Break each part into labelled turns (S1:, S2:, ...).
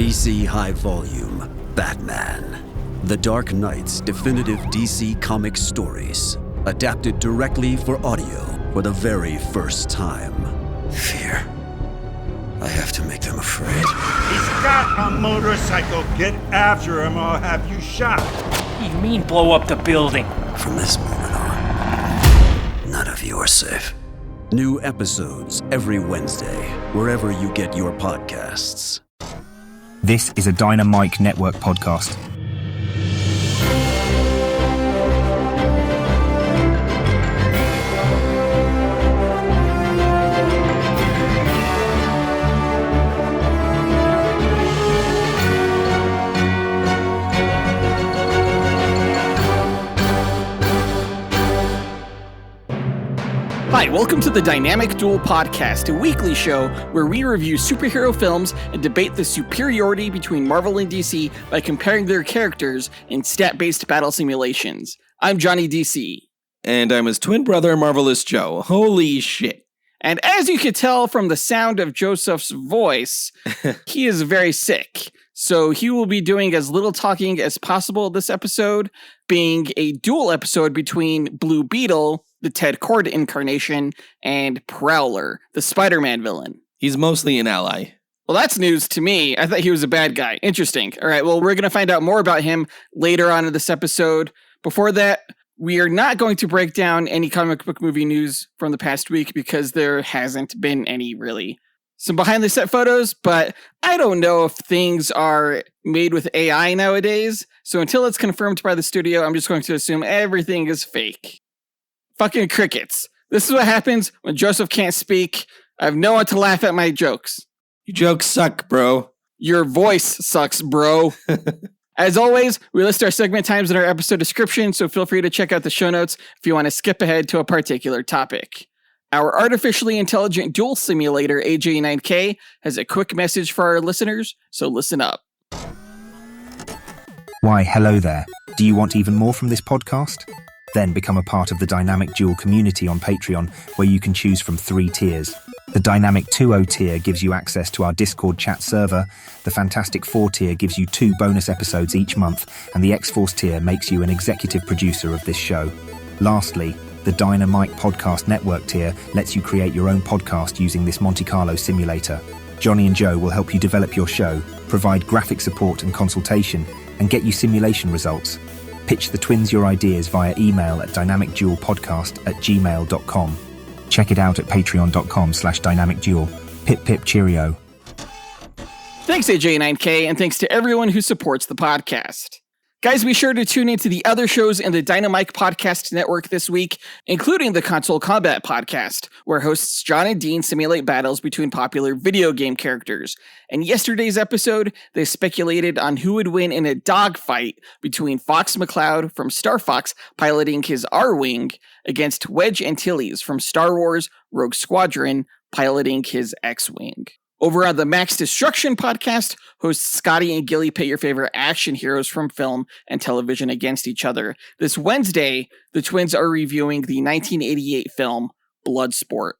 S1: DC High Volume, Batman. The Dark Knight's definitive DC Comics stories, adapted directly for audio for the very first time.
S2: Fear. I have to make them afraid.
S3: He's got a motorcycle. Get after him or I'll have you shot.
S4: What do you mean blow up the building?
S2: From this moment on, none of you are safe.
S1: New episodes every Wednesday, wherever you get your podcasts.
S5: This is a Dynamite Network podcast.
S6: Hi, welcome to the Dynamic Duel podcast, a weekly show where we review superhero films and debate the superiority between Marvel and DC by comparing their characters in stat-based battle simulations. I'm Johnny DC.
S7: And I'm his twin brother, Marvelous Joe. Holy shit.
S6: And as you can tell from the sound of Joseph's voice, he is very sick. So he will be doing as little talking as possible this episode, being a dual episode between Blue Beetle, the Ted Kord incarnation, and Prowler, the Spider-Man villain.
S7: He's mostly an ally.
S6: Well, that's news to me. I thought he was a bad guy. Interesting. All right, well, we're going to find out more about him later on in this episode. Before that, we are not going to break down any comic book movie news from the past week because there hasn't been any, really. Some behind-the-set photos, but I don't know if things are made with AI nowadays, so until it's confirmed by the studio, I'm just going to assume everything is fake. Fucking crickets. This is what happens when Joseph can't speak. I have no one to laugh at my jokes.
S7: Your jokes suck, bro.
S6: Your voice sucks, bro. As always, we list our segment times in our episode description, so feel free to check out the show notes if you want to skip ahead to a particular topic. Our artificially intelligent duel simulator, AJ9K, has a quick message for our listeners, so listen up.
S5: Why, hello there. Do you want even more from this podcast? Then become a part of the Dynamic Duel community on Patreon, where you can choose from 3 tiers. The Dynamic 2.0 tier gives you access to our Discord chat server, the Fantastic 4 tier gives you 2 bonus episodes each month, and the X-Force tier makes you an executive producer of this show. Lastly, the Dynamite Podcast Network tier lets you create your own podcast using this Monte Carlo simulator. Johnny and Joe will help you develop your show, provide graphic support and consultation, and get you simulation results. Pitch the twins your ideas via email at dynamicduelpodcast@gmail.com. Check it out at patreon.com/dynamicduel. Pip pip cheerio.
S6: Thanks, AJ9K, and thanks to everyone who supports the podcast. Guys, be sure to tune into the other shows in the Dynamite Podcast Network this week, including the Console Combat Podcast, where hosts John and Dean simulate battles between popular video game characters. In yesterday's episode, they speculated on who would win in a dogfight between Fox McCloud from Star Fox piloting his R-Wing against Wedge Antilles from Star Wars Rogue Squadron piloting his X-Wing. Over on the Max Destruction podcast, hosts Scotty and Gilly pit your favorite action heroes from film and television against each other. This Wednesday, the twins are reviewing the 1988 film Bloodsport.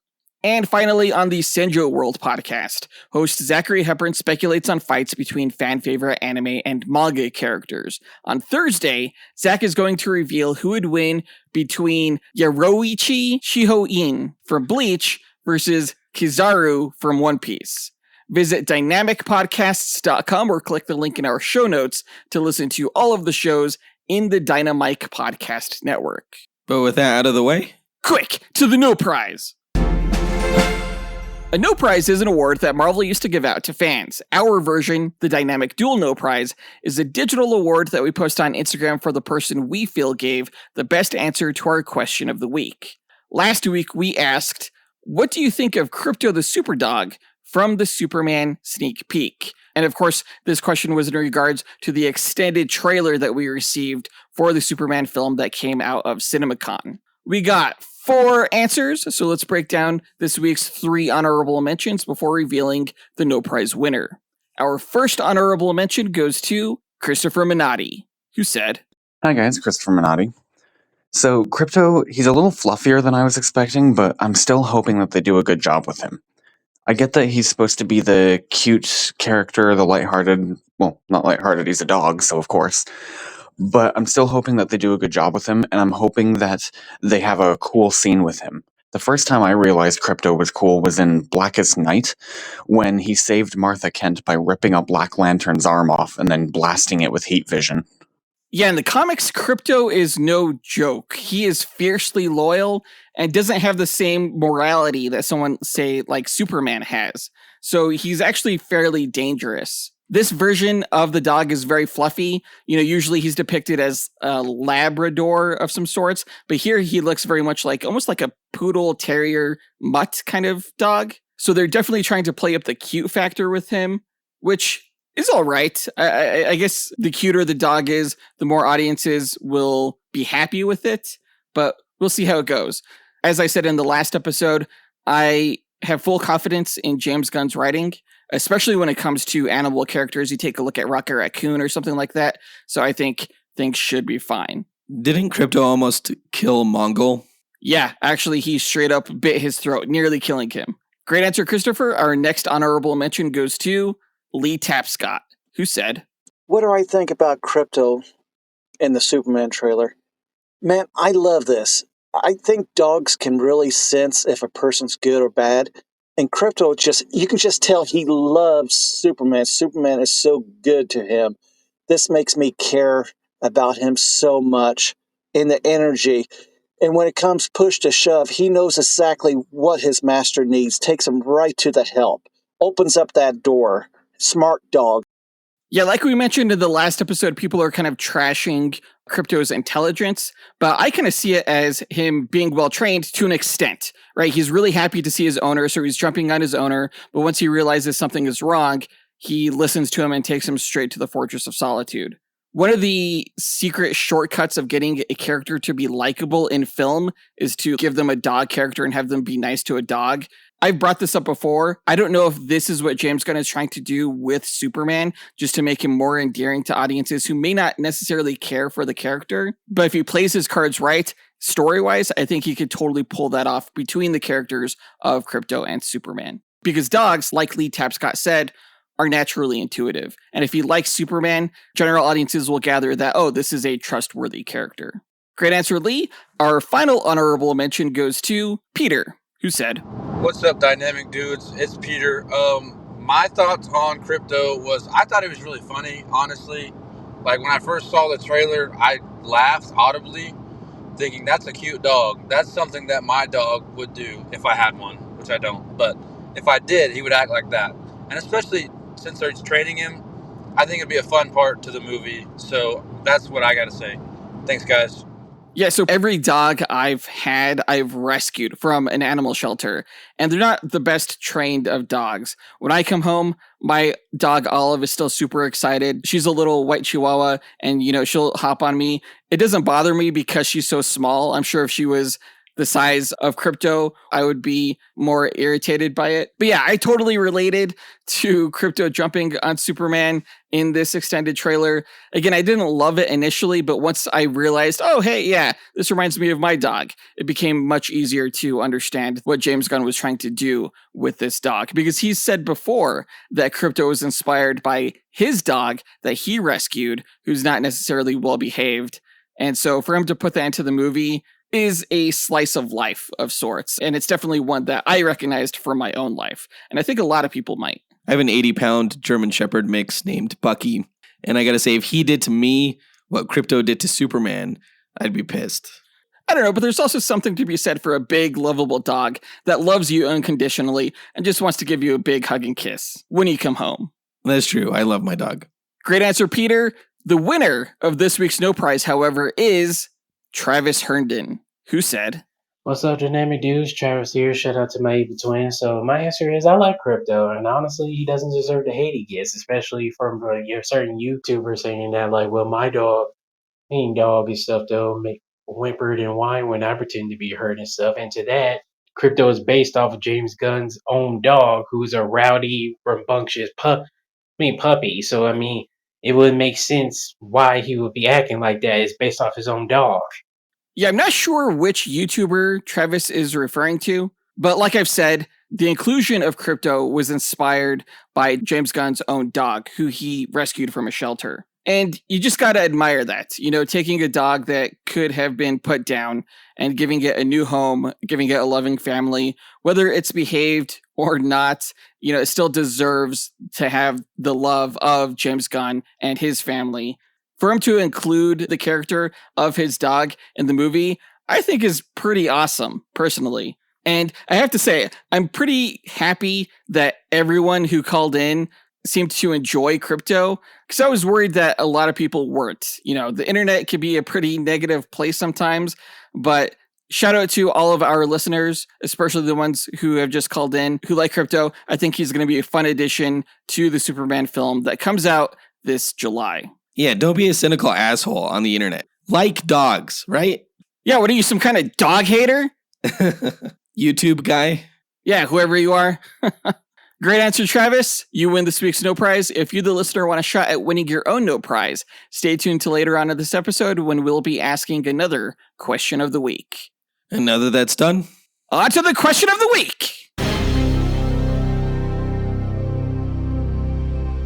S6: And finally, on the Senjo World podcast, host Zachary Hepburn speculates on fights between fan-favorite anime and manga characters. On Thursday, Zach is going to reveal who would win between Yaroichi Shihoin from Bleach versus Kizaru from One Piece. Visit dynamicpodcasts.com or click the link in our show notes to listen to all of the shows in the Dynamite Podcast Network.
S7: But with that out of the way,
S6: quick to the No Prize. A No Prize is an award that Marvel used to give out to fans. Our version, the Dynamic Duel No Prize, is a digital award that we post on Instagram for the person we feel gave the best answer to our question of the week. Last week, we asked, what do you think of Crypto the Superdog from the Superman sneak peek? And of course, this question was in regards to the extended trailer that we received for the Superman film that came out of CinemaCon. We got 4 answers, so let's break down this week's 3 honorable mentions before revealing the No Prize winner. Our first honorable mention goes to Christopher Minotti, who said,
S8: Hi guys, Christopher Minotti. So, Crypto, he's a little fluffier than I was expecting, but I'm still hoping that they do a good job with him. I get that he's supposed to be the cute character, the lighthearted. Well, not lighthearted, he's a dog, so of course. But I'm still hoping that they do a good job with him, and I'm hoping that they have a cool scene with him. The first time I realized Crypto was cool was in Blackest Night, when he saved Martha Kent by ripping a Black Lantern's arm off and then blasting it with heat vision.
S6: Yeah, in the comics, Crypto is no joke. He is fiercely loyal and doesn't have the same morality that someone, say, like Superman has. So he's actually fairly dangerous. This version of the dog is very fluffy. Usually he's depicted as a Labrador of some sorts, but here he looks very much like almost like a poodle, terrier, mutt kind of dog. So they're definitely trying to play up the cute factor with him, which is all right. I guess the cuter the dog is, the more audiences will be happy with it, but we'll see how it goes. As I said in the last episode, I have full confidence in James Gunn's writing, especially when it comes to animal characters. You take a look at Rocket Raccoon or something like that, so I think things should be fine.
S7: Didn't Crypto almost kill Mongol?
S6: Yeah, actually, he straight up bit his throat, nearly killing him. Great answer, Christopher. Our next honorable mention goes to Lee Tapscott, who said,
S9: "What do I think about Crypto in the Superman trailer? Man, I love this. I think dogs can really sense if a person's good or bad. And Crypto you can just tell he loves Superman. Superman is so good to him. This makes me care about him so much in the energy. And when it comes push to shove, he knows exactly what his master needs, takes him right to the help, opens up that door. Smart dog."
S6: Yeah, like we mentioned in the last episode, people are kind of trashing Crypto's intelligence, but I kind of see it as him being well-trained to an extent, right? He's really happy to see his owner, so he's jumping on his owner, but once he realizes something is wrong, he listens to him and takes him straight to the Fortress of Solitude. One of the secret shortcuts of getting a character to be likable in film is to give them a dog character and have them be nice to a dog. I've brought this up before. I don't know if this is what James Gunn is trying to do with Superman, just to make him more endearing to audiences who may not necessarily care for the character. But if he plays his cards right, story-wise, I think he could totally pull that off between the characters of Crypto and Superman. Because dogs, like Lee Tapscott said, are naturally intuitive. And if he likes Superman, general audiences will gather that, oh, this is a trustworthy character. Great answer, Lee. Our final honorable mention goes to Peter, who said,
S10: "What's up, dynamic dudes? It's Peter. My thoughts on Crypto was I thought it was really funny, honestly. Like when I first saw the trailer, I laughed audibly, thinking that's a cute dog. That's something that my dog would do if I had one, which I don't. But if I did, he would act like that. And especially since they're training him, I think it'd be a fun part to the movie. So that's what I got to say. Thanks, guys."
S6: Yeah, so every dog I've rescued from an animal shelter, and they're not the best trained of dogs. When I come home, my dog Olive is still super excited. She's a little white chihuahua, and she'll hop on me. It doesn't bother me because she's so small. I'm sure if she was the size of Crypto, I would be more irritated by it. But yeah, I totally related to Crypto jumping on Superman in this extended trailer. Again, I didn't love it initially, but once I realized, oh, hey, yeah, this reminds me of my dog, it became much easier to understand what James Gunn was trying to do with this dog. Because he's said before that Crypto was inspired by his dog that he rescued, who's not necessarily well behaved. And so for him to put that into the movie is a slice of life of sorts. And it's definitely one that I recognized from my own life. And I think a lot of people might.
S7: I have an 80-pound German Shepherd mix named Bucky. And I gotta say, if he did to me what Crypto did to Superman, I'd be pissed.
S6: I don't know, but there's also something to be said for a big, lovable dog that loves you unconditionally and just wants to give you a big hug and kiss when you come home.
S7: That's true. I love my dog.
S6: Great answer, Peter. The winner of this week's No Prize, however, is Travis Herndon, who said,
S11: "What's up, dynamic dudes? Travis here. Shout out to my evil twin. So my answer is I like Crypto, and honestly, he doesn't deserve the hate he gets, especially from certain YouTubers saying that, like, well, my dog, mean dog and stuff, though, make whimpered and whined when I pretend to be hurt and stuff. And to that, Crypto is based off of James Gunn's own dog, who's a rowdy, rambunctious puppy. So I mean, it would make sense why he would be acting like that. It's based off his own dog."
S6: Yeah, I'm not sure which YouTuber Travis is referring to, but like I've said, The inclusion of Crypto was inspired by James Gunn's own dog, who he rescued from a shelter. And you just got to admire that, taking a dog that could have been put down and giving it a new home, giving it a loving family, whether it's behaved or not, it still deserves to have the love of James Gunn and his family. For him to include the character of his dog in the movie, I think is pretty awesome, personally. And I have to say, I'm pretty happy that everyone who called in seemed to enjoy Crypto, because I was worried that a lot of people weren't. The internet can be a pretty negative place sometimes, but shout out to all of our listeners, especially the ones who have just called in, who like Crypto. I think he's going to be a fun addition to the Superman film that comes out this July.
S7: Yeah, don't be a cynical asshole on the internet. Like dogs, right?
S6: Yeah, what are you, some kind of dog hater?
S7: YouTube guy?
S6: Yeah, whoever you are. Great answer, Travis. You win this week's No Prize. If you, the listener, want a shot at winning your own No Prize, stay tuned to later on in this episode when we'll be asking another question of the week.
S7: And now that that's done,
S6: on to the question of the week.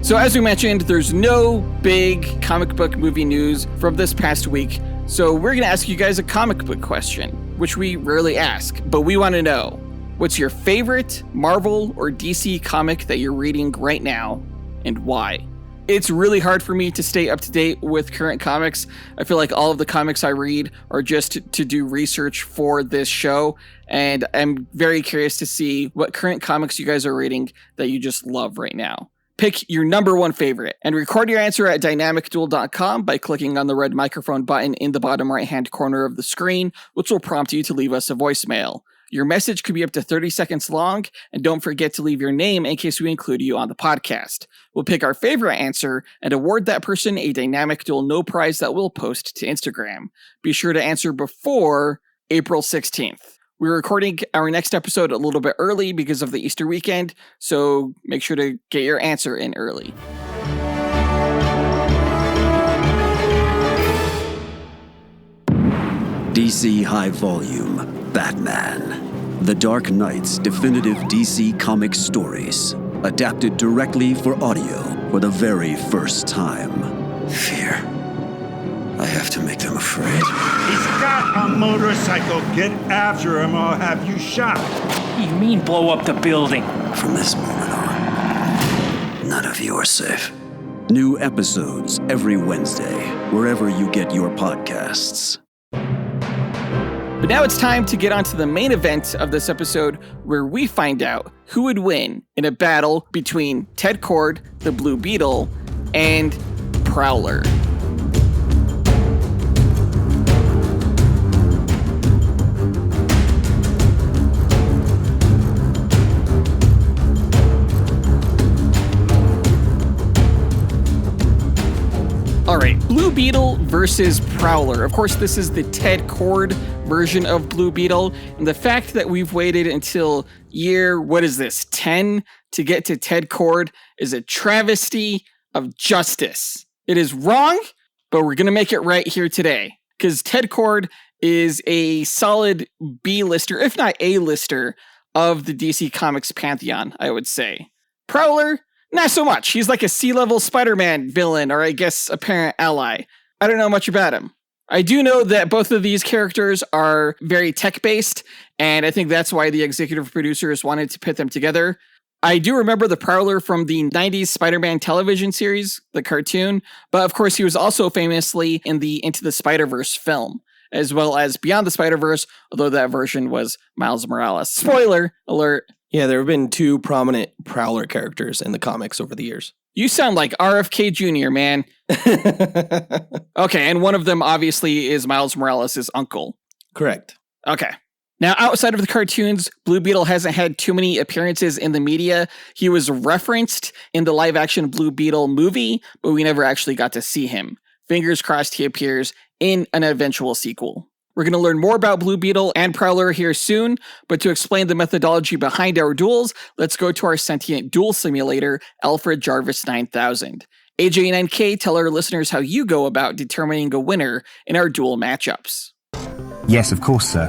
S6: So as we mentioned, there's no big comic book movie news from this past week. So we're going to ask you guys a comic book question, which we rarely ask, but we want to know. What's your favorite Marvel or DC comic that you're reading right now, and why? It's really hard for me to stay up to date with current comics. I feel like all of the comics I read are just to do research for this show, and I'm very curious to see what current comics you guys are reading that you just love right now. Pick your number one favorite and record your answer at dynamicduel.com by clicking on the red microphone button in the bottom right-hand corner of the screen, which will prompt you to leave us a voicemail. Your message could be up to 30 seconds long, and don't forget to leave your name in case we include you on the podcast. We'll pick our favorite answer and award that person a Dynamic Duel No Prize that we'll post to Instagram. Be sure to answer before April 16th. We're recording our next episode a little bit early because of the Easter weekend, so make sure to get your answer in early.
S1: DC High Volume Batman. The Dark Knight's definitive DC comic stories, adapted directly for audio for the very first time.
S2: Fear. I have to make them afraid.
S3: He's got a motorcycle. Get after him, I'll have you shot.
S4: What do you mean blow up the building?
S2: From this moment on, none of you are safe.
S1: New episodes every Wednesday, wherever you get your podcasts.
S6: But now it's time to get on to the main event of this episode, where we find out who would win in a battle between Ted Kord, the Blue Beetle, and Prowler. All right, Blue Beetle versus Prowler. Of course, this is the Ted Kord version of Blue Beetle. And the fact that we've waited until year, 10 to get to Ted Kord is a travesty of justice. It is wrong, but we're going to make it right here today. Because Ted Kord is a solid B-lister, if not A-lister, of the DC Comics pantheon, I would say. Prowler, not so much. He's like a C-level Spider-Man villain, or I guess apparent ally. I don't know much about him. I do know that both of these characters are very tech-based, and I think that's why the executive producers wanted to put them together. I do remember the Prowler from the 90s Spider-Man television series, the cartoon, but of course he was also famously in the Into the Spider-Verse film, as well as Beyond the Spider-Verse, although that version was Miles Morales. Spoiler alert.
S7: Yeah, there have been two prominent Prowler characters in the comics over the years.
S6: You sound like RFK Jr., man. Okay, and one of them obviously is Miles Morales' uncle.
S7: Correct.
S6: Okay. Now, outside of the cartoons, Blue Beetle hasn't had too many appearances in the media. He was referenced in the live-action Blue Beetle movie, but we never actually got to see him. Fingers crossed he appears in an eventual sequel. We're going to learn more about Blue Beetle and Prowler here soon, but to explain the methodology behind our duels, let's go to our sentient duel simulator, Alfred Jarvis 9000. AJ and NK, tell our listeners how you go about determining a winner in our duel matchups.
S5: Yes, of course, sir.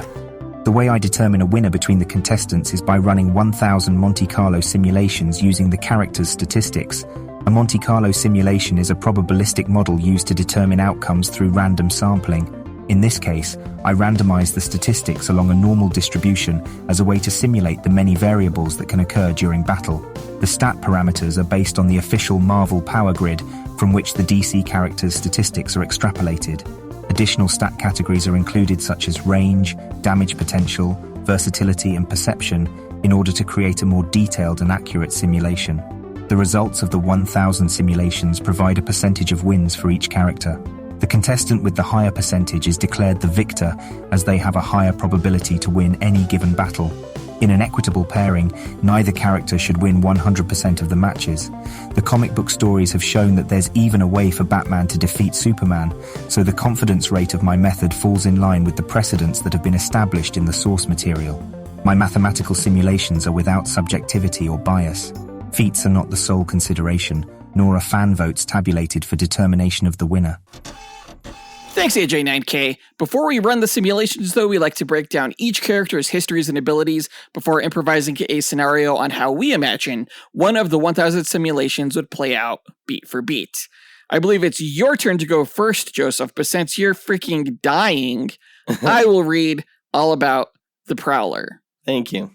S5: The way I determine a winner between the contestants is by running 1,000 Monte Carlo simulations using the character's statistics. A Monte Carlo simulation is a probabilistic model used to determine outcomes through random sampling. In this case, I randomize the statistics along a normal distribution as a way to simulate the many variables that can occur during battle. The stat parameters are based on the official Marvel power grid, from which the DC character's statistics are extrapolated. Additional stat categories are included such as range, damage potential, versatility, and perception in order to create a more detailed and accurate simulation. The results of the 1,000 simulations provide a percentage of wins for each character. The contestant with the higher percentage is declared the victor, as they have a higher probability to win any given battle. In an equitable pairing, neither character should win 100% of the matches. The comic book stories have shown that there's even a way for Batman to defeat Superman, so the confidence rate of my method falls in line with the precedents that have been established in the source material. My mathematical simulations are without subjectivity or bias. Feats are not the sole consideration, nor are fan votes tabulated for determination of the winner.
S6: Thanks, AJ9K. Before we run the simulations, though, we like to break down each character's histories and abilities before improvising a scenario on how we imagine one of the 1,000 simulations would play out beat for beat. I believe it's your turn to go first, Joseph, but since you're freaking dying, I will read all about the Prowler.
S7: Thank you.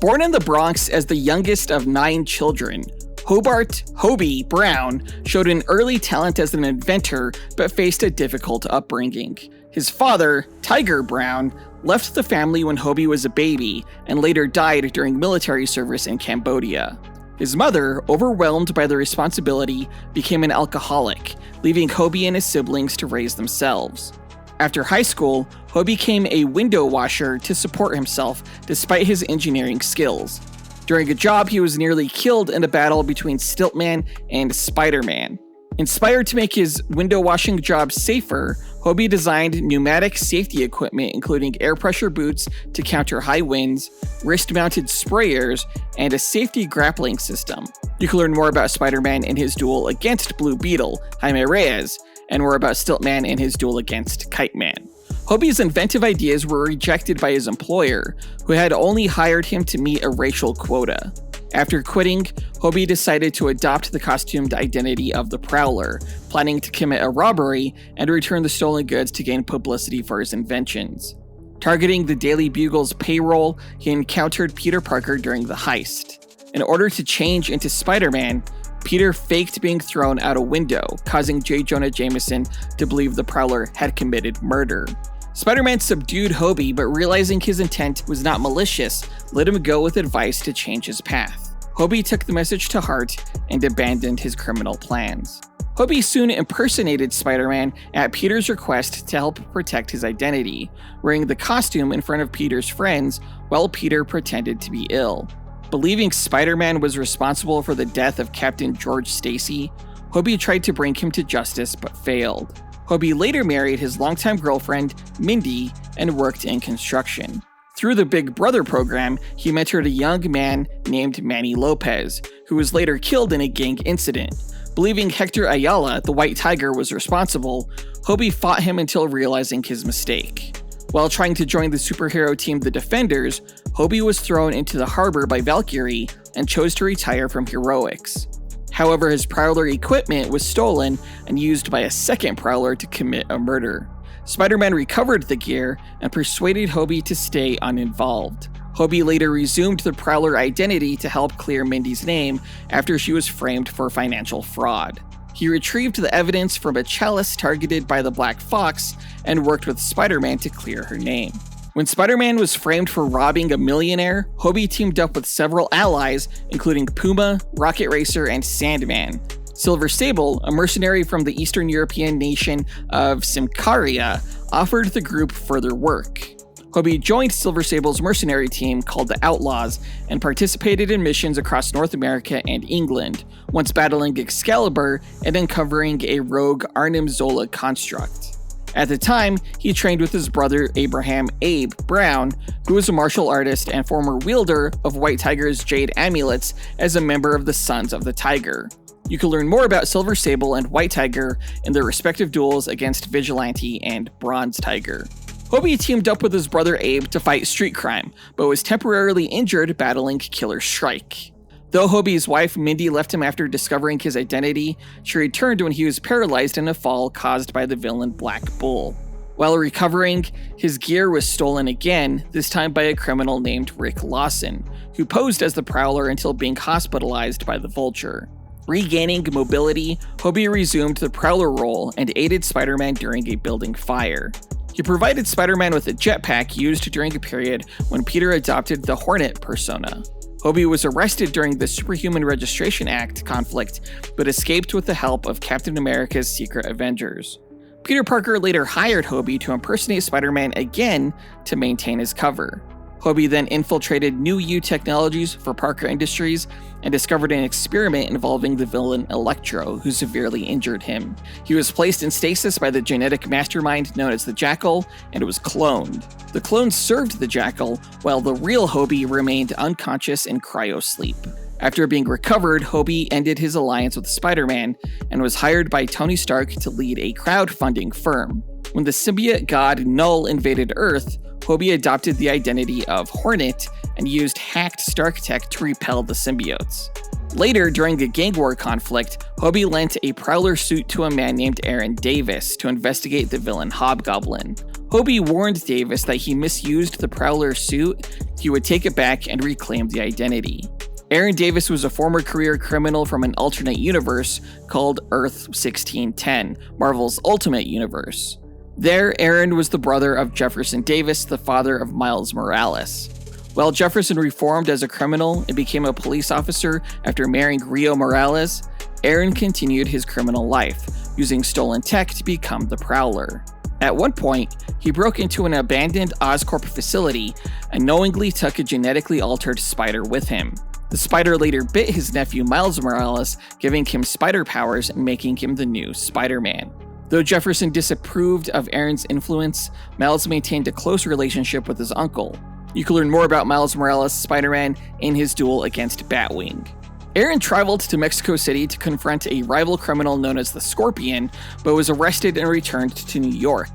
S6: Born in the Bronx as the youngest of 9 children, Hobart Hobie Brown showed an early talent as an inventor, but faced a difficult upbringing. His father, Tiger Brown, left the family when Hobie was a baby and later died during military service in Cambodia. His mother, overwhelmed by the responsibility, became an alcoholic, leaving Hobie and his siblings to raise themselves. After high school, Hobie became a window washer to support himself despite his engineering skills. During a job, he was nearly killed in a battle between Stiltman and Spider-Man. Inspired to make his window washing job safer, Hobie designed pneumatic safety equipment including air pressure boots to counter high winds, wrist-mounted sprayers, and a safety grappling system. You can learn more about Spider-Man in his duel against Blue Beetle, Jaime Reyes, and more about Stiltman in his duel against Kite Man. Hobie's inventive ideas were rejected by his employer, who had only hired him to meet a racial quota. After quitting, Hobie decided to adopt the costumed identity of the Prowler, planning to commit a robbery and return the stolen goods to gain publicity for his inventions. Targeting the Daily Bugle's payroll, he encountered Peter Parker during the heist. In order to change into Spider-Man, Peter faked being thrown out a window, causing J. Jonah Jameson to believe the Prowler had committed murder. Spider-Man subdued Hobie, but realizing his intent was not malicious, let him go with advice to change his path. Hobie took the message to heart and abandoned his criminal plans. Hobie soon impersonated Spider-Man at Peter's request to help protect his identity, wearing the costume in front of Peter's friends while Peter pretended to be ill. Believing Spider-Man was responsible for the death of Captain George Stacy, Hobie tried to bring him to justice but failed. Hobie later married his longtime girlfriend, Mindy, and worked in construction. Through the Big Brother program, he mentored a young man named Manny Lopez, who was later killed in a gang incident. Believing Hector Ayala, the White Tiger, was responsible, Hobie fought him until realizing his mistake. While trying to join the superhero team The Defenders, Hobie was thrown into the harbor by Valkyrie and chose to retire from heroics. However, his Prowler equipment was stolen and used by a second Prowler to commit a murder. Spider-Man recovered the gear and persuaded Hobie to stay uninvolved. Hobie later resumed the Prowler identity to help clear Mindy's name after she was framed for financial fraud. He retrieved the evidence from a chalice targeted by the Black Fox and worked with Spider-Man to clear her name. When Spider-Man was framed for robbing a millionaire, Hobie teamed up with several allies, including Puma, Rocket Racer, and Sandman. Silver Sable, a mercenary from the Eastern European nation of Simkaria, offered the group further work. Hobie joined Silver Sable's mercenary team called the Outlaws and participated in missions across North America and England, once battling Excalibur and uncovering a rogue Arnim Zola construct. At the time, he trained with his brother Abraham Abe Brown, who was a martial artist and former wielder of White Tiger's jade amulets as a member of the Sons of the Tiger. You can learn more about Silver Sable and White Tiger in their respective duels against Vigilante and Bronze Tiger. Hobie teamed up with his brother Abe to fight street crime, but was temporarily injured battling Killer Shrike. Though Hobie's wife Mindy left him after discovering his identity, she returned when he was paralyzed in a fall caused by the villain Black Bull. While recovering, his gear was stolen again, this time by a criminal named Rick Lawson, who posed as the Prowler until being hospitalized by the Vulture. Regaining mobility, Hobie resumed the Prowler role and aided Spider-Man during a building fire. He provided Spider-Man with a jetpack used during a period when Peter adopted the Hornet persona. Hobie was arrested during the Superhuman Registration Act conflict, but escaped with the help of Captain America's Secret Avengers. Peter Parker later hired Hobie to impersonate Spider-Man again to maintain his cover. Hobie then infiltrated New U Technologies for Parker Industries and discovered an experiment involving the villain Electro, who severely injured him. He was placed in stasis by the genetic mastermind known as the Jackal, and was cloned. The clone served the Jackal, while the real Hobie remained unconscious in cryosleep. After being recovered, Hobie ended his alliance with Spider-Man and was hired by Tony Stark to lead a crowdfunding firm. When the symbiote god Null invaded Earth, Hobie adopted the identity of Hornet and used hacked Stark tech to repel the symbiotes. Later, during a gang war conflict, Hobie lent a Prowler suit to a man named Aaron Davis to investigate the villain Hobgoblin. Hobie warned Davis that he misused the Prowler suit, he would take it back and reclaim the identity. Aaron Davis was a former career criminal from an alternate universe called Earth 1610, Marvel's Ultimate Universe. There, Aaron was the brother of Jefferson Davis, the father of Miles Morales. While Jefferson reformed as a criminal and became a police officer after marrying Rio Morales, Aaron continued his criminal life, using stolen tech to become the Prowler. At one point, he broke into an abandoned Oscorp facility and knowingly took a genetically altered spider with him. The spider later bit his nephew Miles Morales, giving him spider powers and making him the new Spider-Man. Though Jefferson disapproved of Aaron's influence, Miles maintained a close relationship with his uncle. You can learn more about Miles Morales' Spider-Man in his duel against Batwing. Aaron traveled to Mexico City to confront a rival criminal known as the Scorpion, but was arrested and returned to New York.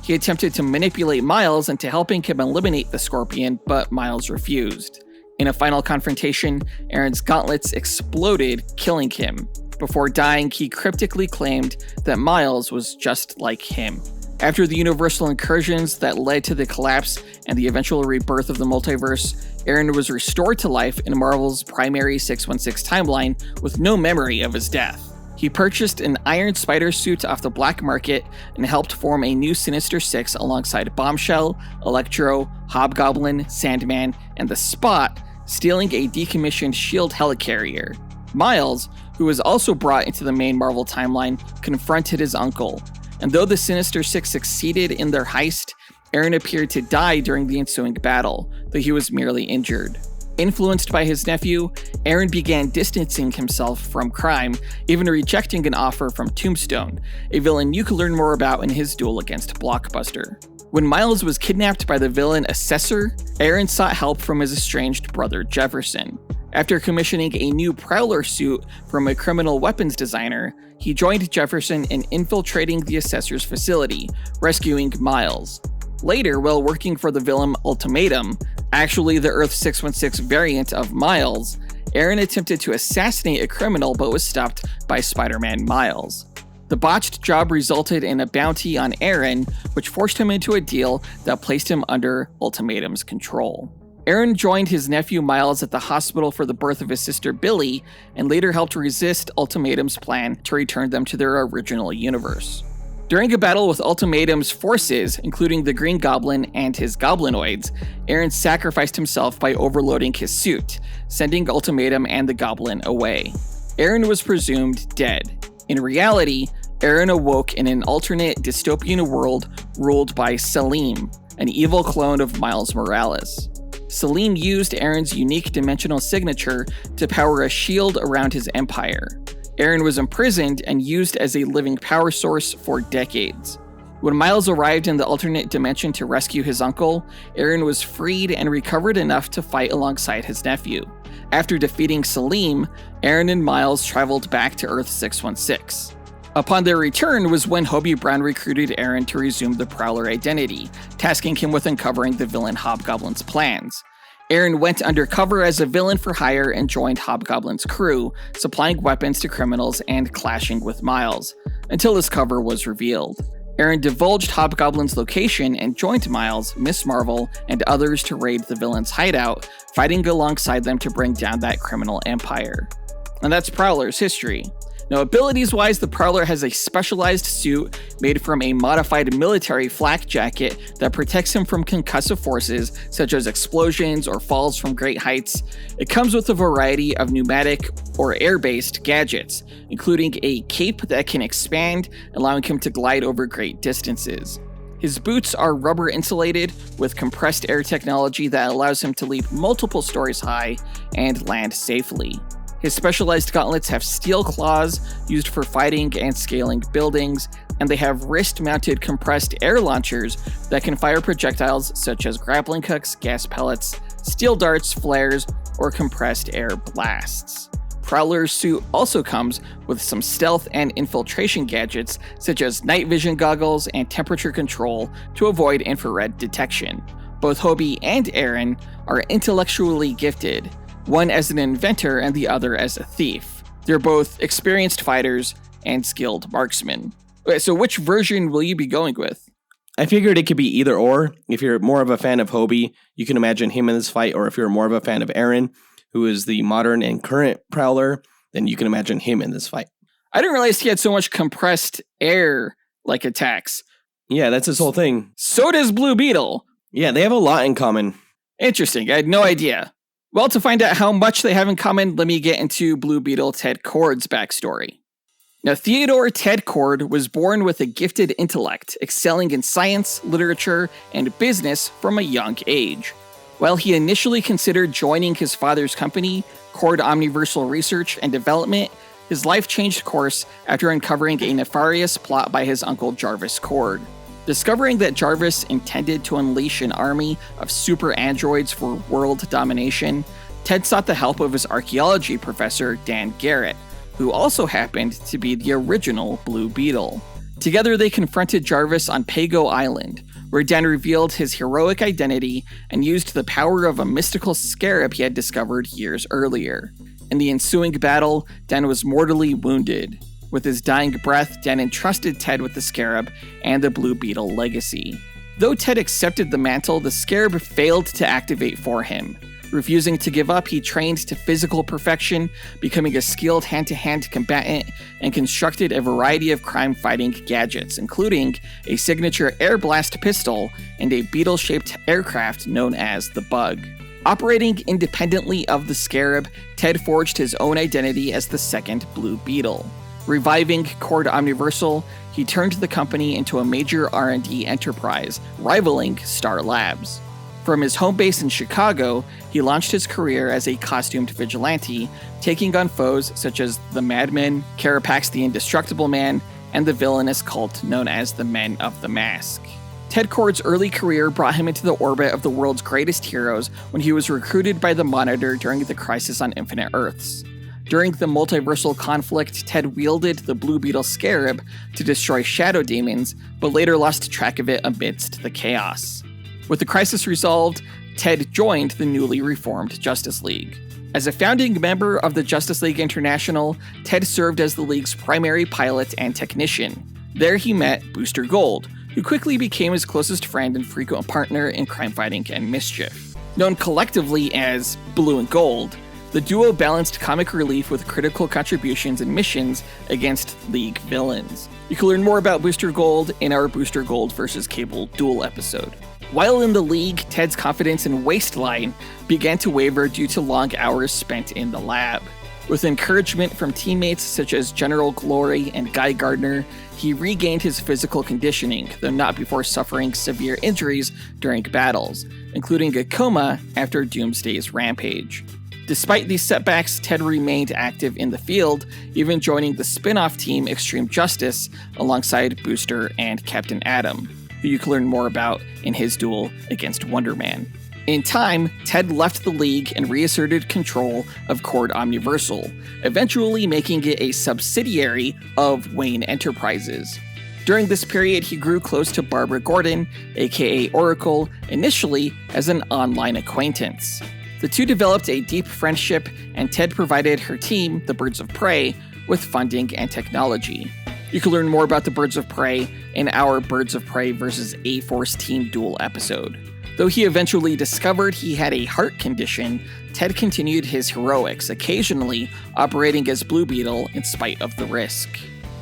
S6: He attempted to manipulate Miles into helping him eliminate the Scorpion, but Miles refused. In a final confrontation, Aaron's gauntlets exploded, killing him. Before dying, he cryptically claimed that Miles was just like him. After the universal incursions that led to the collapse and the eventual rebirth of the multiverse, Aaron was restored to life in Marvel's primary 616 timeline with no memory of his death. He purchased an Iron Spider suit off the black market and helped form a new Sinister Six alongside Bombshell, Electro, Hobgoblin, Sandman, and the Spot, stealing a decommissioned S.H.I.E.L.D. helicarrier. Miles, who was also brought into the main Marvel timeline, confronted his uncle. And though the Sinister Six succeeded in their heist, Aaron appeared to die during the ensuing battle, though he was merely injured. Influenced by his nephew, Aaron began distancing himself from crime, even rejecting an offer from Tombstone, a villain you can learn more about in his duel against Blockbuster. When Miles was kidnapped by the villain Assessor, Aaron sought help from his estranged brother Jefferson. After commissioning a new Prowler suit from a criminal weapons designer, he joined Jefferson in infiltrating the Assessor's facility, rescuing Miles. Later, while working for the villain Ultimatum, actually the Earth 616 variant of Miles, Aaron attempted to assassinate a criminal but was stopped by Spider-Man Miles. The botched job resulted in a bounty on Aaron, which forced him into a deal that placed him under Ultimatum's control. Aaron joined his nephew Miles at the hospital for the birth of his sister Billy, and later helped resist Ultimatum's plan to return them to their original universe. During a battle with Ultimatum's forces, including the Green Goblin and his Goblinoids, Aaron sacrificed himself by overloading his suit, sending Ultimatum and the Goblin away. Aaron was presumed dead. In reality, Aaron awoke in an alternate dystopian world ruled by Selim, an evil clone of Miles Morales. Selim used Aaron's unique dimensional signature to power a shield around his empire. Aaron was imprisoned and used as a living power source for decades. When Miles arrived in the alternate dimension to rescue his uncle, Aaron was freed and recovered enough to fight alongside his nephew. After defeating Selim, Aaron and Miles traveled back to Earth 616. Upon their return was when Hobie Brown recruited Aaron to resume the Prowler identity, tasking him with uncovering the villain Hobgoblin's plans. Aaron went undercover as a villain for hire and joined Hobgoblin's crew, supplying weapons to criminals and clashing with Miles, until his cover was revealed. Aaron divulged Hobgoblin's location and joined Miles, Miss Marvel, and others to raid the villain's hideout, fighting alongside them to bring down that criminal empire. And that's Prowler's history. Now, abilities-wise, the Prowler has a specialized suit made from a modified military flak jacket that protects him from concussive forces such as explosions or falls from great heights. It comes with a variety of pneumatic or air-based gadgets, including a cape that can expand, allowing him to glide over great distances. His boots are rubber insulated with compressed air technology that allows him to leap multiple stories high and land safely. His specialized gauntlets have steel claws used for fighting and scaling buildings, and they have wrist-mounted compressed air launchers that can fire projectiles such as grappling hooks, gas pellets, steel darts, flares, or compressed air blasts. Prowler's suit also comes with some stealth and infiltration gadgets such as night vision goggles and temperature control to avoid infrared detection. Both Hobie and Aaron are intellectually gifted, one as an inventor and the other as a thief. They're both experienced fighters and skilled marksmen. Okay, so which version will you be going with?
S7: I figured it could be either or. If you're more of a fan of Hobie, you can imagine him in this fight, or if you're more of a fan of Aaron, who is the modern and current Prowler, then you can imagine him in this fight.
S6: I didn't realize he had so much compressed air like attacks.
S7: Yeah, that's his whole thing.
S6: So does Blue Beetle.
S7: Yeah, they have a lot in common.
S6: Interesting, I had no idea. Well, to find out how much they have in common, let me get into Blue Beetle Ted Kord's backstory. Now, Theodore Ted Kord was born with a gifted intellect, excelling in science, literature, and business from a young age. While he initially considered joining his father's company, Kord Omniversal Research and Development, his life changed course after uncovering a nefarious plot by his uncle Jarvis Kord. Discovering that Jarvis intended to unleash an army of super androids for world domination, Ted sought the help of his archaeology professor, Dan Garrett, who also happened to be the original Blue Beetle. Together they confronted Jarvis on Pago Island, where Dan revealed his heroic identity and used the power of a mystical scarab he had discovered years earlier. In the ensuing battle, Dan was mortally wounded. With his dying breath, Dan entrusted Ted with the scarab and the Blue Beetle legacy. Though Ted accepted the mantle, the scarab failed to activate for him. Refusing to give up, he trained to physical perfection, becoming a skilled hand-to-hand combatant, and constructed a variety of crime-fighting gadgets, including a signature air blast pistol and a beetle-shaped aircraft known as the Bug. Operating independently of the scarab, Ted forged his own identity as the second Blue Beetle. Reviving Kord Omniversal, he turned the company into a major R&D enterprise, rivaling Star Labs. From his home base in Chicago, he launched his career as a costumed vigilante, taking on foes such as the Madmen, Carapax the Indestructible Man, and the villainous cult known as the Men of the Mask. Ted Kord's early career brought him into the orbit of the world's greatest heroes when he was recruited by the Monitor during the Crisis on Infinite Earths. During the multiversal conflict, Ted wielded the Blue Beetle Scarab to destroy shadow demons, but later lost track of it amidst the chaos. With the crisis resolved, Ted joined the newly reformed Justice League. As a founding member of the Justice League International, Ted served as the League's primary pilot and technician. There he met Booster Gold, who quickly became his closest friend and frequent partner in crime fighting and mischief. Known collectively as Blue and Gold, the duo balanced comic relief with critical contributions and missions against League villains. You can learn more about Booster Gold in our Booster Gold vs. Cable Duel episode. While in the League, Ted's confidence in Waistline began to waver due to long hours spent in the lab. With encouragement from teammates such as General Glory and Guy Gardner, he regained his physical conditioning, though not before suffering severe injuries during battles, including a coma after Doomsday's rampage. Despite these setbacks, Ted remained active in the field, even joining the spin-off team Extreme Justice alongside Booster and Captain Atom, who you can learn more about in his duel against Wonder Man. In time, Ted left the League and reasserted control of Cord Omniversal, eventually making it a subsidiary of Wayne Enterprises. During this period, he grew close to Barbara Gordon, aka Oracle, initially as an online acquaintance. The two developed a deep friendship, and Ted provided her team, the Birds of Prey, with funding and technology. You can learn more about the Birds of Prey in our Birds of Prey vs. A-Force Team Duel episode. Though he eventually discovered he had a heart condition, Ted continued his heroics, occasionally operating as Blue Beetle in spite of the risk.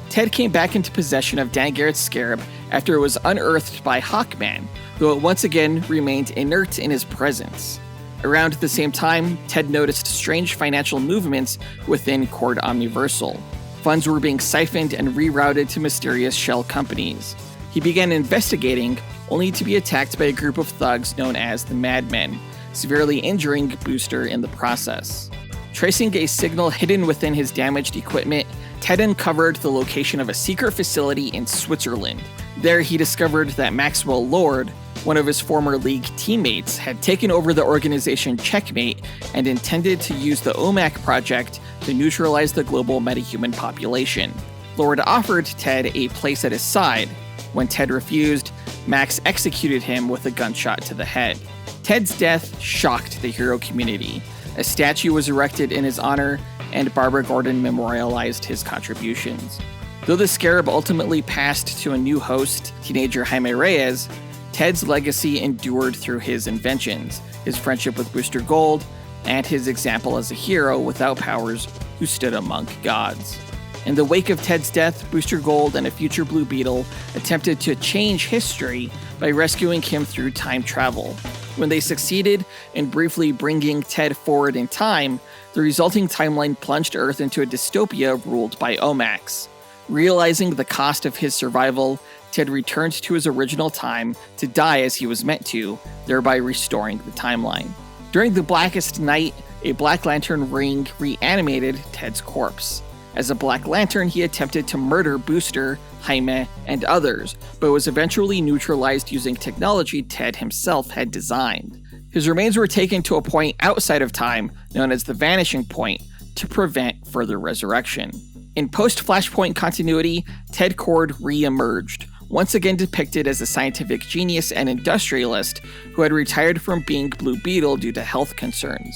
S6: Ted came back into possession of Dan Garrett's scarab after it was unearthed by Hawkman, though it once again remained inert in his presence. Around the same time, Ted noticed strange financial movements within Cord Omniversal. Funds were being siphoned and rerouted to mysterious shell companies. He began investigating, only to be attacked by a group of thugs known as the Madmen, severely injuring Booster in the process. Tracing a signal hidden within his damaged equipment, Ted uncovered the location of a secret facility in Switzerland. There he discovered that Maxwell Lord, one of his former League teammates, had taken over the organization Checkmate and intended to use the OMAC project to neutralize the global metahuman population. Lord offered Ted a place at his side. When Ted refused, Max executed him with a gunshot to the head. Ted's death shocked the hero community. A statue was erected in his honor, and Barbara Gordon memorialized his contributions. Though the scarab ultimately passed to a new host, teenager Jaime Reyes, Ted's legacy endured through his inventions, his friendship with Booster Gold, and his example as a hero without powers who stood among gods. In the wake of Ted's death, Booster Gold and a future Blue Beetle attempted to change history by rescuing him through time travel. When they succeeded in briefly bringing Ted forward in time, the resulting timeline plunged Earth into a dystopia ruled by Omax. Realizing the cost of his survival, Ted returned to his original time to die as he was meant to, thereby restoring the timeline. During the Blackest Night, a Black Lantern ring reanimated Ted's corpse. As a Black Lantern, he attempted to murder Booster, Jaime, and others, but was eventually neutralized using technology Ted himself had designed. His remains were taken to a point outside of time, known as the Vanishing Point, to prevent further resurrection. In post-Flashpoint continuity, Ted Cord re-emerged, once again depicted as a scientific genius and industrialist who had retired from being Blue Beetle due to health concerns.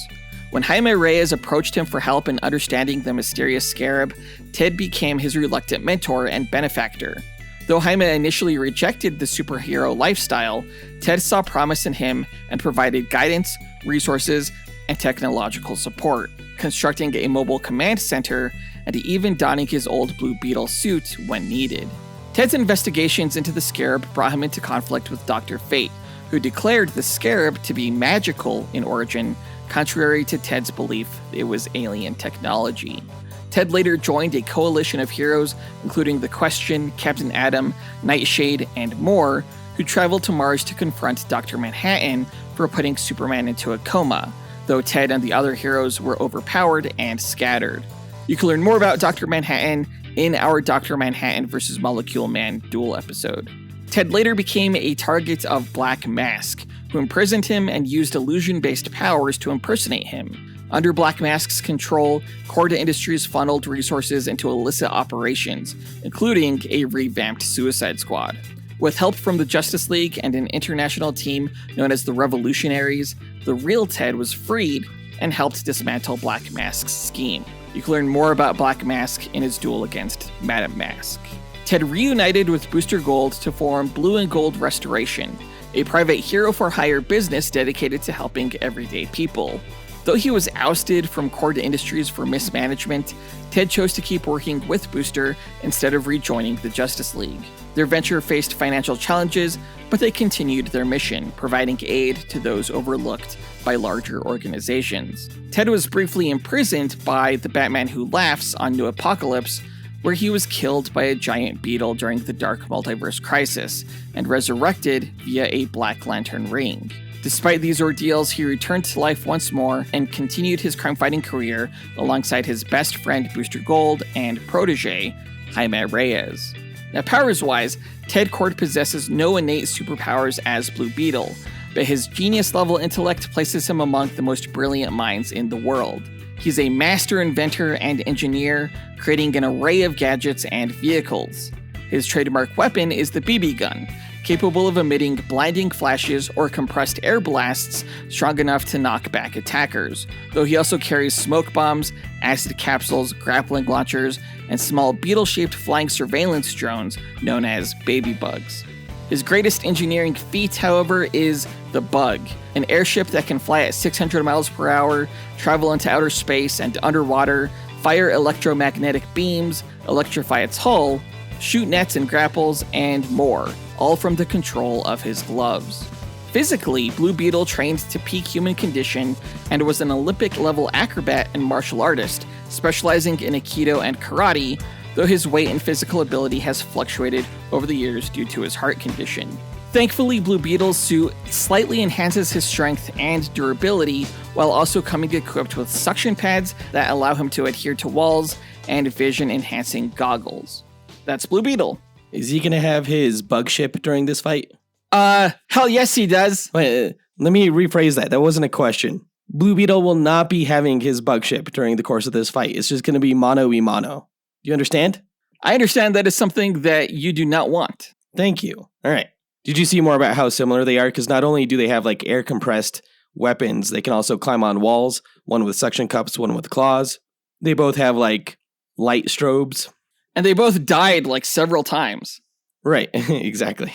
S6: When Jaime Reyes approached him for help in understanding the mysterious scarab, Ted became his reluctant mentor and benefactor. Though Jaime initially rejected the superhero lifestyle, Ted saw promise in him and provided guidance, resources, and technological support, constructing a mobile command center and even donning his old Blue Beetle suit when needed. Ted's investigations into the scarab brought him into conflict with Dr. Fate, who declared the scarab to be magical in origin, contrary to Ted's belief it was alien technology. Ted later joined a coalition of heroes, including The Question, Captain Atom, Nightshade, and more, who traveled to Mars to confront Dr. Manhattan for putting Superman into a coma, though Ted and the other heroes were overpowered and scattered. You can learn more about Dr. Manhattan in our Dr. Manhattan vs. Molecule Man Duel episode. Ted later became a target of Black Mask, who imprisoned him and used illusion-based powers to impersonate him. Under Black Mask's control, Corda Industries funneled resources into illicit operations, including a revamped Suicide Squad. With help from the Justice League and an international team known as the Revolutionaries, the real Ted was freed and helped dismantle Black Mask's scheme. You can learn more about Black Mask in his duel against Madame Mask. Ted reunited with Booster Gold to form Blue and Gold Restoration, a private hero-for-hire business dedicated to helping everyday people. Though he was ousted from Corda Industries for mismanagement, Ted chose to keep working with Booster instead of rejoining the Justice League. Their venture faced financial challenges, but they continued their mission, providing aid to those overlooked by larger organizations. Ted was briefly imprisoned by the Batman Who Laughs on New Apocalypse, where he was killed by a giant beetle during the Dark Multiverse Crisis, and resurrected via a Black Lantern ring. Despite these ordeals, he returned to life once more and continued his crime-fighting career alongside his best friend Booster Gold and protege, Jaime Reyes. Now powers-wise, Ted Cord possesses no innate superpowers as Blue Beetle, but his genius-level intellect places him among the most brilliant minds in the world. He's a master inventor and engineer, creating an array of gadgets and vehicles. His trademark weapon is the BB gun, capable of emitting blinding flashes or compressed air blasts strong enough to knock back attackers, though he also carries smoke bombs, acid capsules, grappling launchers, and small beetle-shaped flying surveillance drones known as baby bugs. His greatest engineering feat, however, is the Bug, an airship that can fly at 600 miles per hour, travel into outer space and underwater, fire electromagnetic beams, electrify its hull, shoot nets and grapples, and more, all from the control of his gloves. Physically, Blue Beetle trained to peak human condition and was an Olympic-level acrobat and martial artist, specializing in Aikido and karate, though his weight and physical ability has fluctuated over the years due to his heart condition. Thankfully, Blue Beetle's suit slightly enhances his strength and durability, while also coming equipped with suction pads that allow him to adhere to walls and vision-enhancing goggles. That's Blue Beetle.
S7: Is he going to have his bug ship during this fight?
S6: Hell yes he does.
S7: Wait, let me rephrase that. That wasn't a question. Blue Beetle will not be having his bug ship during the course of this fight. It's just going to be mano-y-mano. Do you understand?
S6: I understand that is something that you do not want.
S7: Thank you. All right. Did you see more about how similar they are? Because not only do they have like air compressed weapons, they can also climb on walls, one with suction cups, one with claws. They both have like light strobes.
S6: And they both died like several times.
S7: Right, exactly.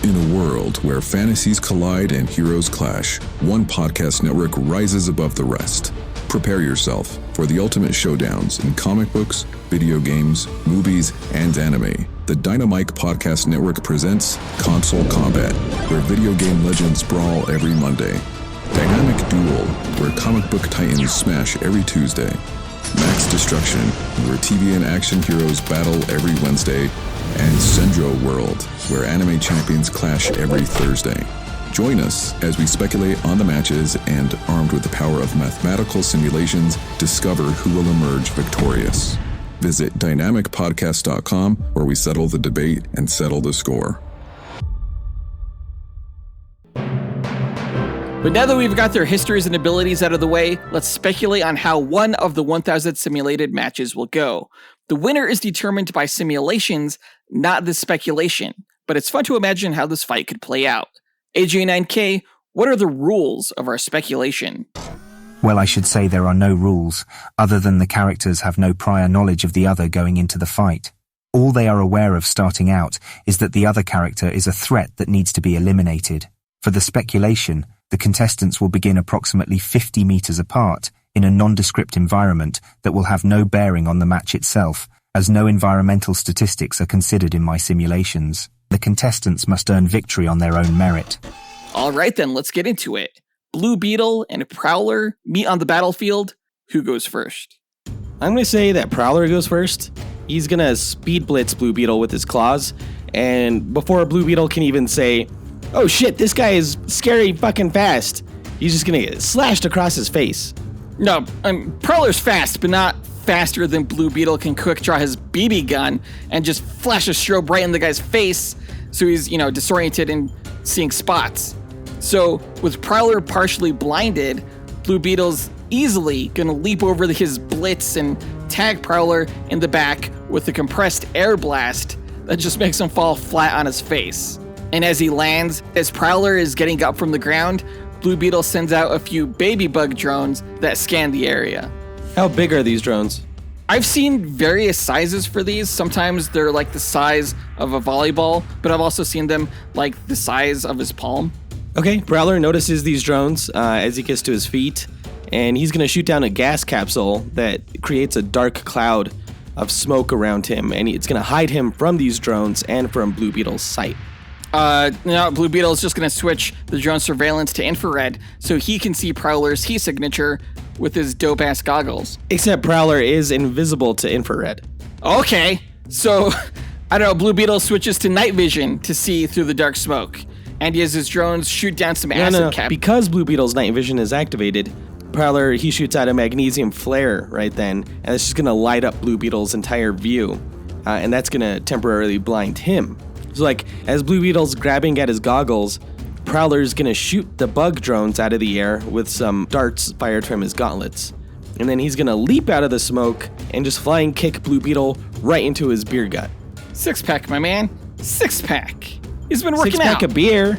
S12: In a world where fantasies collide and heroes clash, one podcast network rises above the rest. Prepare yourself for the ultimate showdowns in comic books, video games, movies, and anime. The Dynamite Podcast Network presents Console Combat, where video game legends brawl every Monday. Dynamic Duel, where comic book titans smash every Tuesday. Max Destruction, where TV and action heroes battle every Wednesday. And Sendro World, where anime champions clash every Thursday. Join us as we speculate on the matches and, armed with the power of mathematical simulations, discover who will emerge victorious. Visit dynamicpodcast.com, where we settle the debate and settle the score.
S6: But now that we've got their histories and abilities out of the way, let's speculate on how one of the 1,000 simulated matches will go. The winner is determined by simulations, not the speculation, but it's fun to imagine how this fight could play out. AJ9K, what are the rules of our speculation?
S5: Well, I should say there are no rules, other than the characters have no prior knowledge of the other going into the fight. All they are aware of starting out is that the other character is a threat that needs to be eliminated. For the speculation, the contestants will begin approximately 50 meters apart in a nondescript environment that will have no bearing on the match itself, as no environmental statistics are considered in my simulations. The contestants must earn victory on their own merit.
S6: All right then, let's get into it. Blue Beetle and Prowler meet on the battlefield. Who goes first?
S7: I'm going to say that Prowler goes first. He's going to speed blitz Blue Beetle with his claws, and before Blue Beetle can even say, "Oh shit, this guy is scary fucking fast," he's just going to get slashed across his face.
S6: No, Prowler's fast, but not faster than Blue Beetle can quick draw his BB gun and just flash a strobe right in the guy's face, so he's, disoriented and seeing spots. So, with Prowler partially blinded, Blue Beetle's easily gonna leap over his blitz and tag Prowler in the back with a compressed air blast that just makes him fall flat on his face. And as he lands, as Prowler is getting up from the ground, Blue Beetle sends out a few baby bug drones that scan the area.
S7: How big are these drones?
S6: I've seen various sizes for these. Sometimes they're like the size of a volleyball, but I've also seen them like the size of his palm.
S7: Okay, Prowler notices these drones as he gets to his feet, and he's going to shoot down a gas capsule that creates a dark cloud of smoke around him, and it's going to hide him from these drones and from Blue Beetle's sight.
S6: Blue Beetle is just going to switch the drone surveillance to infrared so he can see Prowler's heat signature with his dope-ass goggles.
S7: Except Prowler is invisible to infrared.
S6: Okay, so, Blue Beetle switches to night vision to see through the dark smoke. And he has his drones shoot down some acid cap.
S7: Because Blue Beetle's night vision is activated, Prowler, he shoots out a magnesium flare right then, and it's just going to light up Blue Beetle's entire view. and that's going to temporarily blind him. So, like, as Blue Beetle's grabbing at his goggles, Prowler's going to shoot the bug drones out of the air with some darts fired from his gauntlets. And then he's going to leap out of the smoke and just flying kick Blue Beetle right into his beer gut.
S6: Six-pack, my man. Six-pack. He's been working
S7: Six-pack
S6: out.
S7: of beer.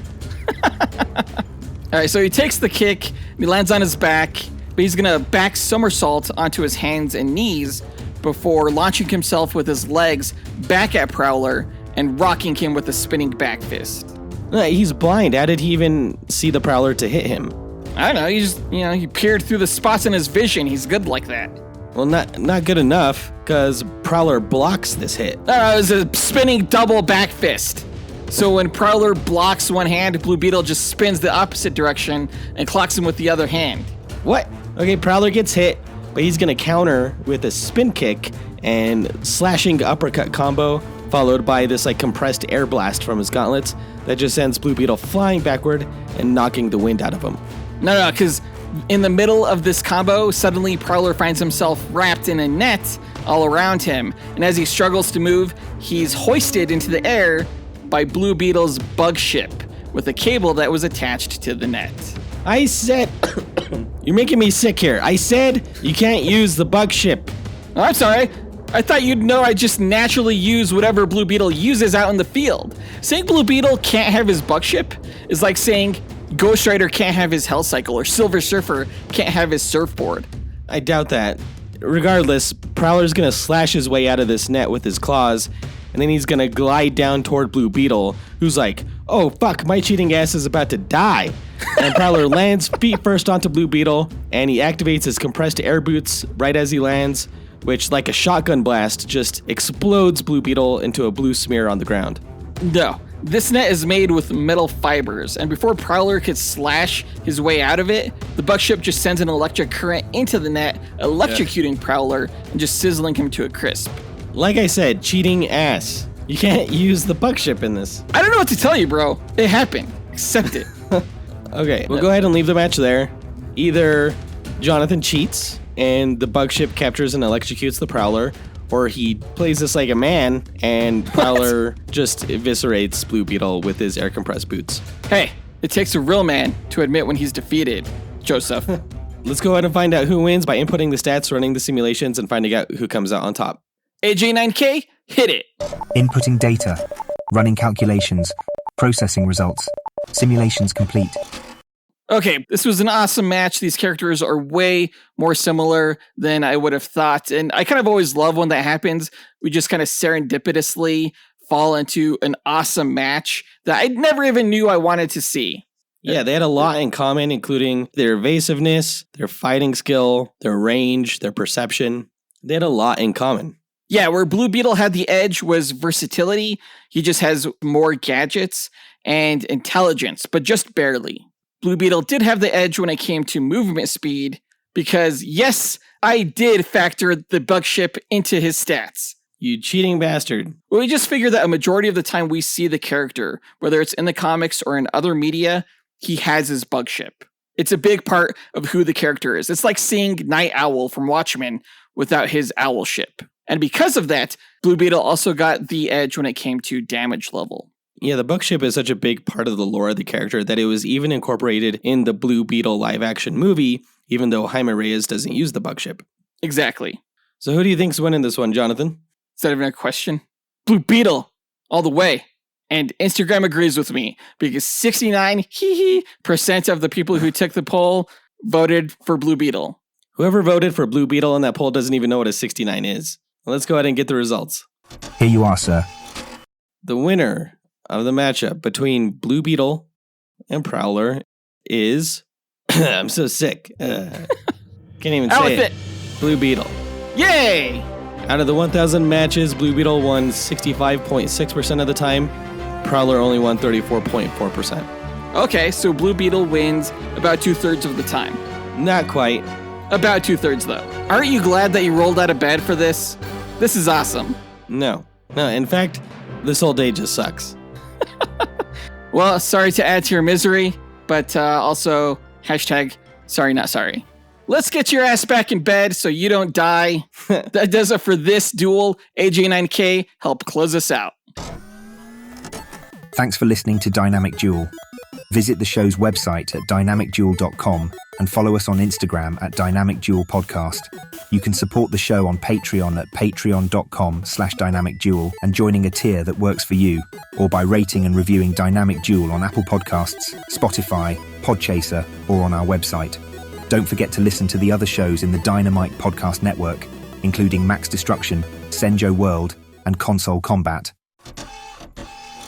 S6: All right, so he takes the kick, he lands on his back, but he's going to back somersault onto his hands and knees before launching himself with his legs back at Prowler and rocking him with a spinning back fist.
S7: He's blind. How did he even see the Prowler to hit him?
S6: I don't know, he peered through the spots in his vision. He's good like that.
S7: Well, not good enough, because Prowler blocks this hit.
S6: It was a spinning double back fist. So when Prowler blocks one hand, Blue Beetle just spins the opposite direction and clocks him with the other hand.
S7: What? Okay, Prowler gets hit, but he's going to counter with a spin kick and slashing uppercut combo, followed by this like compressed air blast from his gauntlets that just sends Blue Beetle flying backward and knocking the wind out of him.
S6: No, because in the middle of this combo, suddenly Prowler finds himself wrapped in a net all around him, and as he struggles to move, he's hoisted into the air by Blue Beetle's bug ship with a cable that was attached to the net.
S7: I said... You're making me sick here. I said you can't use the bug ship.
S6: Oh, I'm sorry. I thought you'd know I just naturally use whatever Blue Beetle uses out in the field. Saying Blue Beetle can't have his bug ship is like saying Ghost Rider can't have his Hell Cycle or Silver Surfer can't have his surfboard.
S7: I doubt that. Regardless, Prowler's gonna slash his way out of this net with his claws, and then he's gonna glide down toward Blue Beetle, who's like, oh fuck, my cheating ass is about to die. And Prowler lands feet first onto Blue Beetle, and he activates his compressed air boots right as he lands, which, like a shotgun blast, just explodes Blue Beetle into a blue smear on the ground.
S6: No, this net is made with metal fibers, and before Prowler could slash his way out of it, the bug ship just sends an electric current into the net, electrocuting Prowler and just sizzling him to a crisp.
S7: Like I said, cheating ass. You can't use the bug ship in this.
S6: I don't know what to tell you, bro. It happened. Accept it.
S7: Okay, we'll go ahead and leave the match there. Either Jonathan cheats and the bug ship captures and electrocutes the Prowler, or he plays this like a man and Prowler just eviscerates Blue Beetle with his air compressed boots.
S6: Hey, it takes a real man to admit when he's defeated, Joseph.
S7: Let's go ahead and find out who wins by inputting the stats, running the simulations, and finding out who comes out on top.
S6: AJ9K, hit it.
S5: Inputting data, running calculations, processing results, simulations complete.
S6: Okay, this was an awesome match. These characters are way more similar than I would have thought. And I kind of always love when that happens. We just kind of serendipitously fall into an awesome match that I never even knew I wanted to see.
S7: Yeah, they had a lot in common, including their evasiveness, their fighting skill, their range, their perception. They had a lot in common.
S6: Yeah, where Blue Beetle had the edge was versatility. He just has more gadgets and intelligence, but just barely. Blue Beetle did have the edge when it came to movement speed, because yes, I did factor the bug ship into his stats.
S7: You cheating bastard.
S6: Well, we just figured that a majority of the time we see the character, whether it's in the comics or in other media, he has his bug ship. It's a big part of who the character is. It's like seeing Night Owl from Watchmen without his owl ship. And because of that, Blue Beetle also got the edge when it came to damage level.
S7: Yeah, the bug ship is such a big part of the lore of the character that it was even incorporated in the Blue Beetle live-action movie, even though Jaime Reyes doesn't use the bug ship.
S6: Exactly.
S7: So who do you think's winning this one, Jonathan?
S6: Is that even a question? Blue Beetle, all the way. And Instagram agrees with me, because 69% of the people who took the poll voted for Blue Beetle.
S7: Whoever voted for Blue Beetle on that poll doesn't even know what a 69 is. Well, let's go ahead and get the results.
S5: Here you are, sir.
S7: The winner of the matchup between Blue Beetle and Prowler is... I'm so sick. Can't even say it. Blue Beetle.
S6: Yay!
S7: Out of the 1,000 matches, Blue Beetle won 65.6% of the time. Prowler only won 34.4%.
S6: Okay, so Blue Beetle wins about 2/3 of the time.
S7: Not quite.
S6: About 2/3 though. Aren't you glad that you rolled out of bed for this? This is awesome.
S7: No. In fact, this whole day just sucks.
S6: Well, sorry to add to your misery, but also hashtag sorry not sorry. let's get your ass back in bed so you don't die. That does it for this duel. AJ9K, help close us out.
S5: Thanks for listening to Dynamic Duel. Visit the show's website at dynamicduel.com and follow us on Instagram at Dynamic Duel Podcast. You can support the show on Patreon at patreon.com/dynamicduel and joining a tier that works for you, or by rating and reviewing Dynamic Duel on Apple Podcasts, Spotify, Podchaser, or on our website. Don't forget to listen to the other shows in the Dynamite Podcast Network, including Max Destruction, Senjo World, and Console Combat.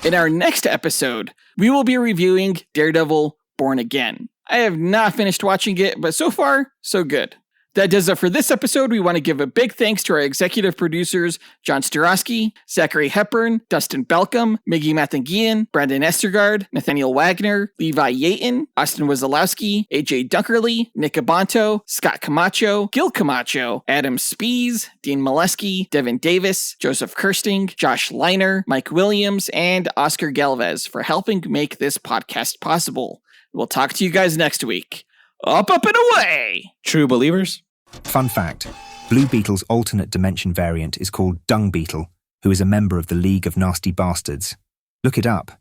S6: In our next episode, we will be reviewing Daredevil Born Again. I have not finished watching it, but so far, so good. That does it for this episode. We want to give a big thanks to our executive producers, John Starosky, Zachary Hepburn, Dustyn Balcom, Miggy Matanguihan, Brandon Estergard, Nathaniel Wagner, Levi Yeaton, Austin Wesolowski, AJ Dunkerley, Nick Abanto, Scott Camacho, Gil Camacho, Adam Speas, Dean Maleski, Devin Davis, Joseph Kersting, Josh Leiner, Mike Williams, and Oscar Galvez for helping make this podcast possible. We'll talk to you guys next week. Up, and away!
S7: True believers?
S5: Fun fact, Blue Beetle's alternate dimension variant is called Dung Beetle, who is a member of the League of Nasty Bastards. Look it up.